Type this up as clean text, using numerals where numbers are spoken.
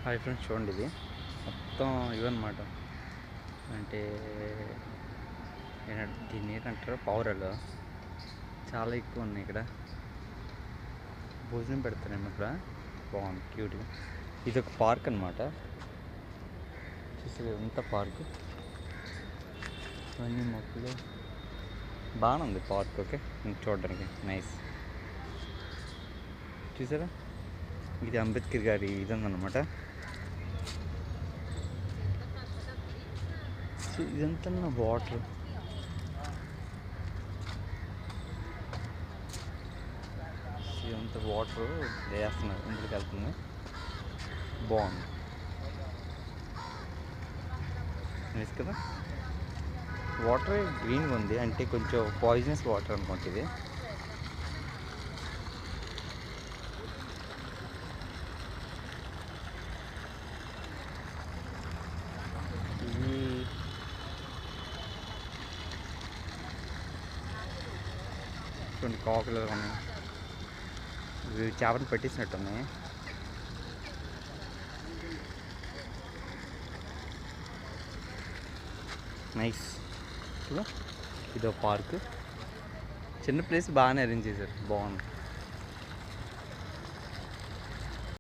Hi friends, చూడండి ఇది మొత్తం ఇవన్నమాట. అంటే దీన్ని ఏంటంటారు, పావురాలు చాలా ఎక్కువ ఉన్నాయి ఇక్కడ. భోజనం పెడతారేమో ఇక్కడ. బాగుంది, క్యూట్గా. ఇది ఒక పార్క్ అనమాట. చూసారు ఎంత పార్క్, అన్ని మొక్కలు బాగానే ఉంది పార్క్. ఓకే, చూడడానికి నైస్. చూసారా, ఇది అంబేద్కర్ గారి ఇది ఉందన్నమాట. ఇదంతా వాటర్, ఇదంతా వాటర్ వేస్తున్నారు, ఇంటికి వెళ్తుంది. బాగుంది, నైస్ కదా. వాటర్ గ్రీన్గా ఉంది, అంటే కొంచెం పాయిజనస్ వాటర్ అనుకోండి ఇది. కొన్ని కాకులు ఉన్నాయి, ఇవి చేపలు పెట్టేసినట్టున్నాయి. నైస్. ఇదో పార్క్, చిన్న ప్లేస్ బాగానే అరేంజ్ చేశారు, బాగుంది.